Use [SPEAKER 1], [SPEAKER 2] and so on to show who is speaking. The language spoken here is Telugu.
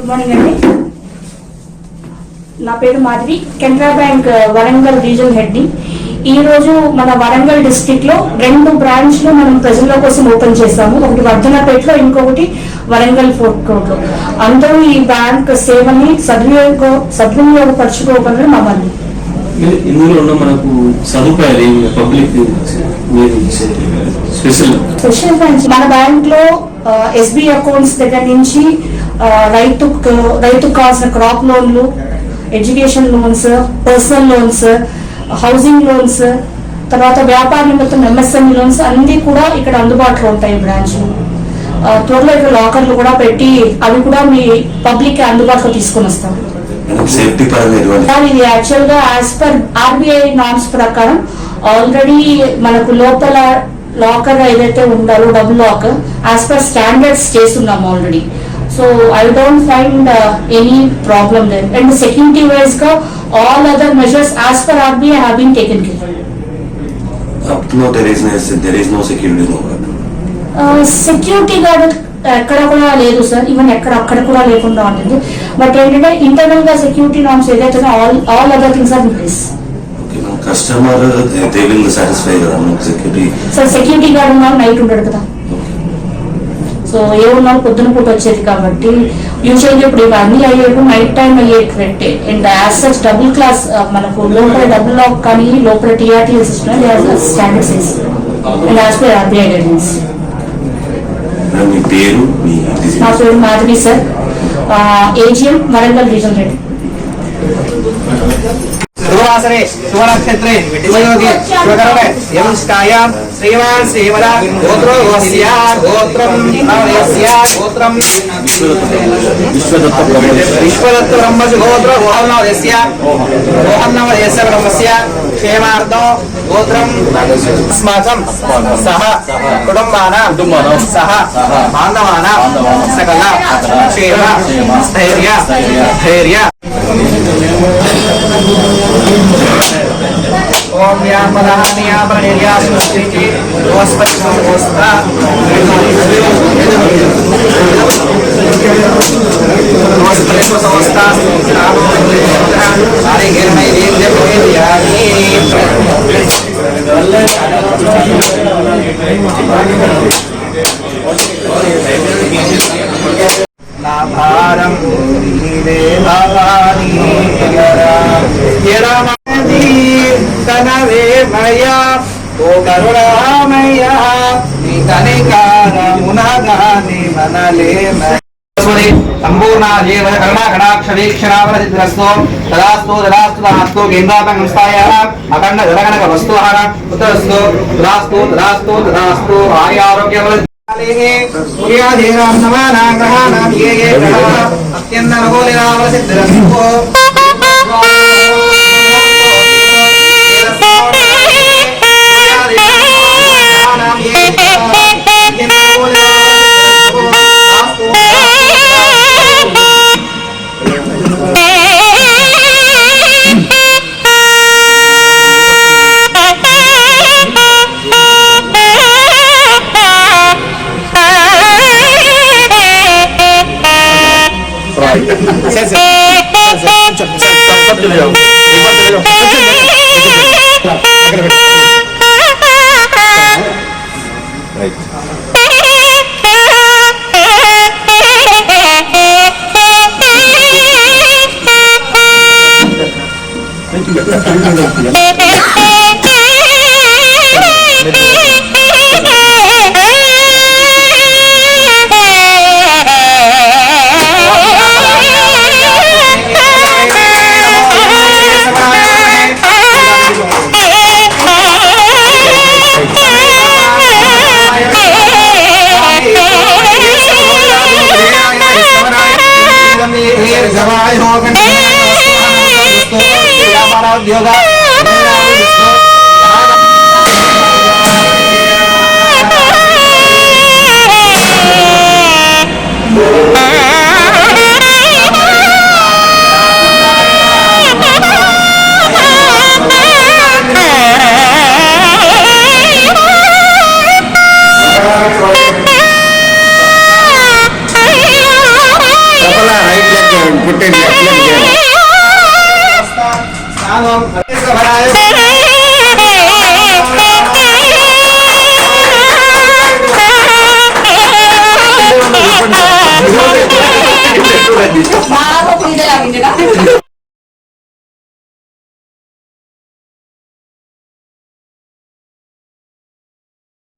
[SPEAKER 1] గుడ్ మార్నింగ్ అండి. నా పేరు Madhavi, Canara bank Warangal regional head ని. ఈ రోజు మన వరంగల్ డిస్ట్రిక్ట్ లో 2 బ్రాంచ్లు మనం ప్రజల కోసం ఓపెన్ చేశాము. ఒకటి వర్ధనపేటలో, ఇంకొకటి వరంగల్ ఫోర్ట్ కోర్ట్ లో. అందరూ ఈ బ్యాంక్ సేవని సద్వినియోగపరచుకోగలరు మమ్మల్ని.
[SPEAKER 2] ఇందులో ఉన్న మనకు సదుపాయాలు పబ్లిక్ స్పెషల్
[SPEAKER 1] బ్రాంచ్ మన బ్యాంక్ లో ఎస్బీ అకౌంట్స్ దగ్గర నుంచి రైతుకు కావాల్సిన క్రాప్ లోన్లు, education loans, personal loans, housing loans, తర్వాత వ్యాపార నిమిత్తం ఎంఎస్ఎంఈ లోన్స్ అన్ని కూడా ఇక్కడ అందుబాటులో ఉంటాయి. బ్రాంచ్ త్వరలో ఇక్కడ లాకర్లు కూడా పెట్టి అవి కూడా మీ పబ్లిక్ అందుబాటులో తీసుకొని వస్తాం. ఇది యాక్చువల్ గా యాజ్ పర్ ఆర్బీఐ నార్మ్స్ ప్రకారం ఆల్రెడీ మనకు లోపల లాకర్ ఏదైతే ఉండాలో double lock as per standards చేస్తున్నాం already. So I don't find any problem there. And security wise ka all other measures as per RBI have been taken care.
[SPEAKER 3] No, there is no security guard.
[SPEAKER 1] Security guard ఎక్కడ కూడా లేదు సార్, ఈవెన్ అక్కడ కూడా లేకుండా ఉంటుంది. బట్ ఏంటంటే ఇంటర్నల్ గా సెక్యూరిటీ నార్మ్స్ ఏదైతే all other things are in place.
[SPEAKER 3] Customer they will satisfy కదా సెక్యూరిటీ. సార్
[SPEAKER 1] సెక్యూరిటీ గార్డ్ ఉన్నారు, నైట్ ఉండడు కదా. సో ఏమన్నా పొద్దున పూట వచ్చేది కాబట్టి యూజువల్గా ఇప్పుడు ఇవన్నీ అయ్యేపు నైట్ టైం అయ్యేటట్టే. And as such double class మనకు లోపల డబుల్ లాక్ కానీ లోపల TRTL system standards and as per RBI guidance. నా పేరు Madhavi sir, AGM Warangal regional head.
[SPEAKER 4] शुभवासरे शुभनक्षत्रे शुभयोगे शुभकरणे यमस्कायां श्रीमान श्रीमदा गोत्रो गोस्य गोत्रं नवयस्य गोत्रं विश्वदत्त ब्रह्मस्य गोत्रो गोहनवयस्य ब्रह्मस्य क्षेमार्दो गोत्रं अस्माकं सह कुटुम्बानां सह बान्धवानां सकल क्षेम स्थैर्य धैर्य ओम यामरानिया सुस्थिति दोस्पतिमोस्ता दोस्पतिमोस्ता सारे घर में देव देव होए यानी नाभारम नीले भवानी तनवे मया ओ करुणामया नी कनिकार मुनगानि मनले संपूर्ण जीव करुणा कटाक्ष वीक्षणावरसिद्धिरस्तो तदास्तु तदास्तु तदास्तु केन्द्रापं संस्थायाः अखण्ड जलगणक वस्तुहार उत्तरस्तु तदास्तु तदास्तु तदास्तु आयुरारोग्यवृद्धि सूर्याधीनां नवानां ग्रहाणां ये ये ग्रहाः अत्यन्तनवोलिनावरसिद्धिरस्तो right భరాయ